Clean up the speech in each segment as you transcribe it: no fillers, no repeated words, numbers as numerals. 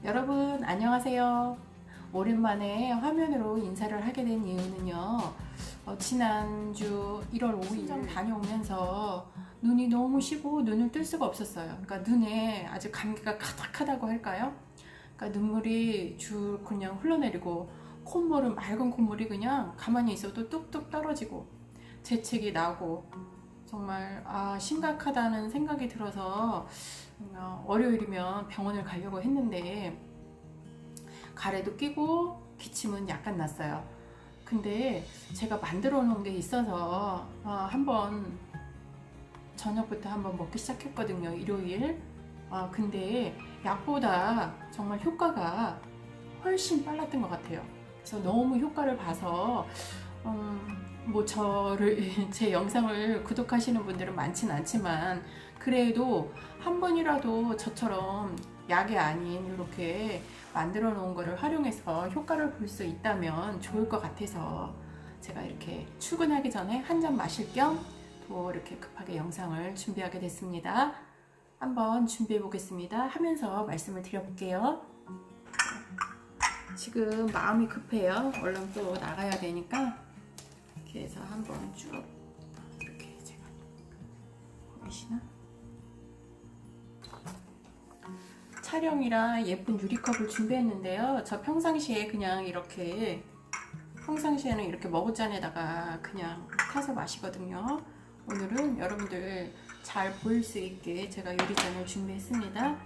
여러분 안녕하세요. 오랜만에 화면으로 인사를 하게 된 이유는요. 지난주 1월 5일 다녀오면서 눈이 너무 쉬고 눈을 뜰 수가 없었어요. 그러니까 눈에 아주 감기가 가득하다고 할까요? 그러니까 눈물이 줄 그냥 흘러내리고 콧물은 맑은 콧물이 그냥 가만히 있어도 뚝뚝 떨어지고 재채기 나고 정말 심각하다는 생각이 들어서 월요일이면 병원을 가려고 했는데 가래도 끼고 기침은 약간 났어요. 근데 제가 만들어 놓은 게 있어서 한번 저녁부터 한번 먹기 시작했거든요. 일요일. 근데 약보다 정말 효과가 훨씬 빨랐던 것 같아요. 그래서 너무 효과를 봐서 뭐 제 영상을 구독하시는 분들은 많진 않지만 그래도 한 번이라도 저처럼 약이 아닌 이렇게 만들어 놓은 거를 활용해서 효과를 볼 수 있다면 좋을 것 같아서 제가 이렇게 출근하기 전에 한 잔 마실 겸 또 이렇게 급하게 영상을 준비하게 됐습니다. 한번 준비해 보겠습니다. 하면서 말씀을 드려볼게요. 지금 마음이 급해요. 얼른 또 나가야 되니까 이렇게 해서 한번 쭉 이렇게 제가 보이시나? 촬영이라 예쁜 유리컵을 준비했는데요. 저 평상시에는 이렇게 머그잔에다가 그냥 타서 마시거든요. 오늘은 여러분들 잘 보일 수 있게 제가 유리잔을 준비했습니다.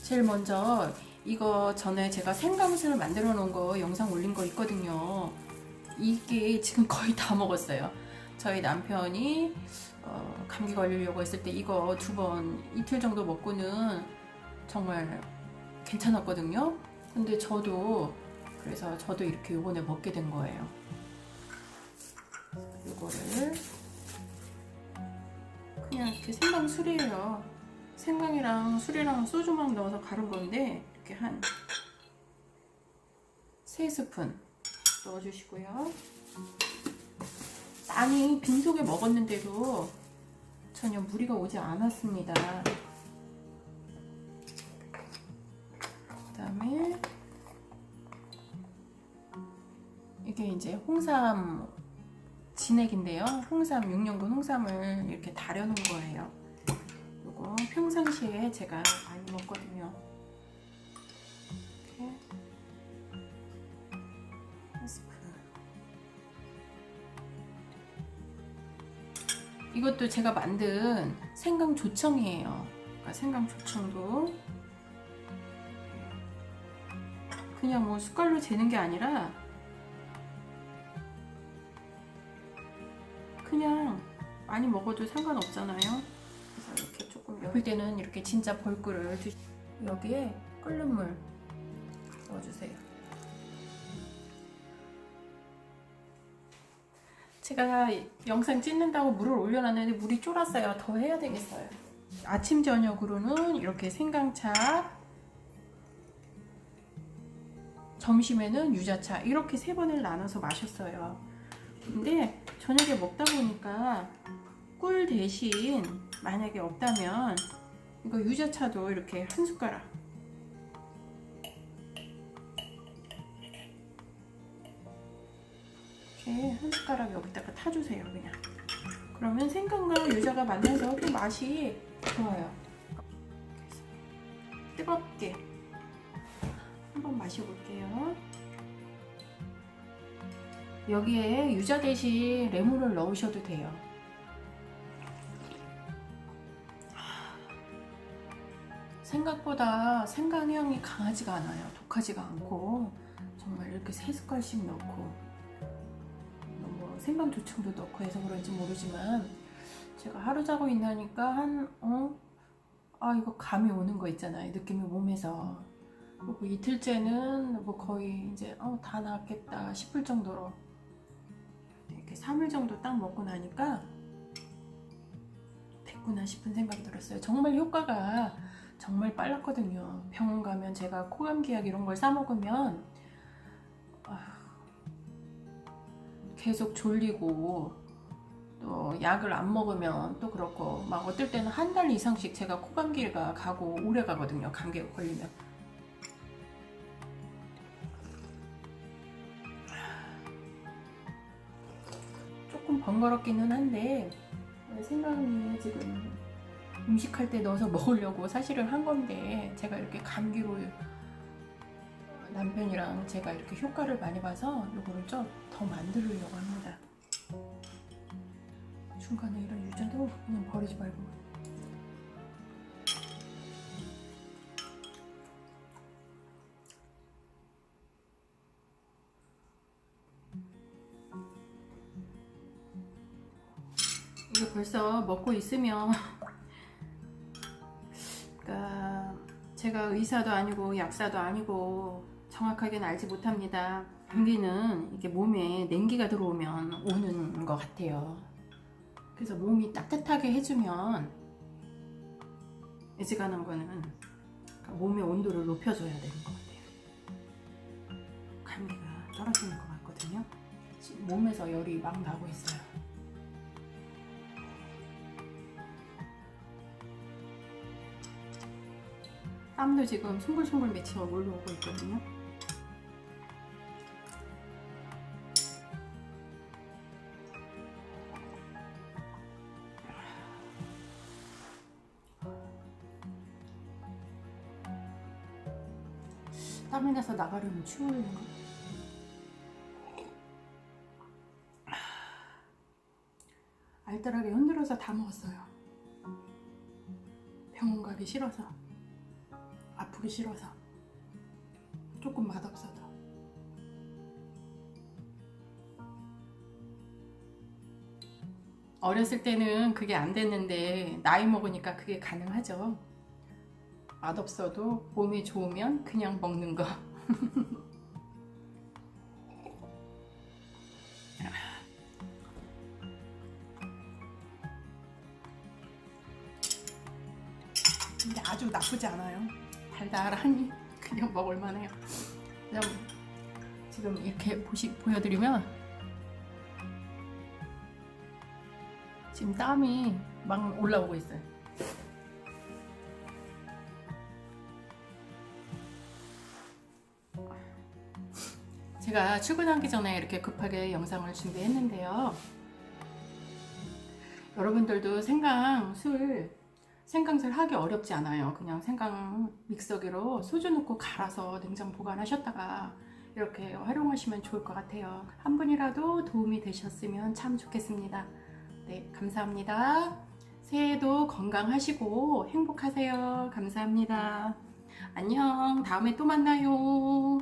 제일 먼저 이거 전에 제가 생강술 만들어 놓은 거 영상 올린 거 있거든요. 이게 지금 거의 다 먹었어요. 저희 남편이 감기 걸리려고 했을 때 이거 2번 이틀 정도 먹고는 정말 괜찮았거든요. 근데 그래서 저도 이렇게 요번에 먹게 된 거예요. 이거를 그냥 이렇게 생강술이에요. 생강이랑 술이랑 소주만 넣어서 가른 건데 이렇게 한 3스푼 넣어주시고요. 많이 빈속에 먹었는데도 전혀 무리가 오지 않았습니다. 그다음에 이게 이제 홍삼 진액인데요. 홍삼 6년근 홍삼을 이렇게 다려놓은 거예요. 이거 평상시에 제가 많이 먹거든요. 이렇게 한 스푼. 이것도 제가 만든 생강 조청이에요. 그러니까 생강 조청도 그냥 뭐 숟갈로 재는 게 아니라 그냥 많이 먹어도 상관없잖아요. 그래서 이렇게 조금 먹을 때는 이렇게 진짜 벌꿀을 여기에 끓는 물 넣어주세요. 제가 영상 찍는다고 물을 올려놨는데 물이 쫄았어요. 더 해야 되겠어요. 아침 저녁으로는 이렇게 생강차, 점심에는 유자차 이렇게 3번을 나눠서 마셨어요. 근데 저녁에 먹다 보니까 꿀 대신 만약에 없다면 이거 유자차도 이렇게 한 숟가락 이렇게 한 숟가락 여기다가 타주세요. 그냥 그러면 생강과 유자가 만나서 또 맛이 좋아요. 뜨겁게 한번 마셔볼게요. 여기에 유자 대신 레몬을 넣으셔도 돼요. 생각보다 생강 향이 강하지가 않아요. 독하지가 않고 정말 이렇게 3숟갈씩 넣고 뭐 생강 조청도 넣고 해서 그런지 모르지만 제가 하루 자고 있나니까 이거 감이 오는 거 있잖아요. 느낌이 몸에서. 그리고 이틀째는 뭐 거의 이제 다 나았겠다 싶을 정도로 이렇게 3일 정도 딱 먹고 나니까 됐구나 싶은 생각이 들었어요. 정말 효과가 정말 빨랐거든요. 병원 가면 제가 코감기약 이런 걸 사 먹으면 계속 졸리고 또 약을 안 먹으면 또 그렇고 막 어떨 때는 한 달 이상씩 제가 코감기가 가고 오래 가거든요. 감기가 걸리면. 좀 번거롭기는 한데 생강이 지금 음식할 때 넣어서 먹으려고 사실은 한 건데 제가 이렇게 감기로 남편이랑 제가 이렇게 효과를 많이 봐서 이거를 좀 더 만들려고 합니다. 중간에 이런 유자도 그냥 버리지 말고. 이거 벌써 먹고 있으면 그러니까 제가 의사도 아니고 약사도 아니고 정확하게는 알지 못합니다. 감기는 이게 몸에 냉기가 들어오면 오는 것 같아요. 그래서 몸이 따뜻하게 해주면 애지간한 거는 몸의 온도를 높여줘야 되는 것 같아요. 감기가 떨어지는 것 같거든요. 지금 몸에서 열이 막 나고 있어요. 땀도 지금 송글송글 맺혀 올라오고 있거든요. 땀이 나서 나가려면 추우려나? 알뜰하게 흔들어서 다 먹었어요. 병원 가기 싫어서, 아프기 싫어서, 조금 맛없어도. 어렸을 때는 그게 안 됐는데 나이 먹으니까 그게 가능하죠. 맛없어도 몸이 좋으면 그냥 먹는 거. 근데 아주 나쁘지 않아요. 달달하니 그냥 먹을만해요. 그냥 지금 이렇게 보여드리면 지금 땀이 막 올라오고 있어요. 제가 출근하기 전에 이렇게 급하게 영상을 준비했는데요. 여러분들도 생강술 하기 어렵지 않아요. 그냥 생강 믹서기로 소주 넣고 갈아서 냉장 보관하셨다가 이렇게 활용하시면 좋을 것 같아요. 한 분이라도 도움이 되셨으면 참 좋겠습니다. 네, 감사합니다. 새해도 건강하시고 행복하세요. 감사합니다. 안녕. 다음에 또 만나요.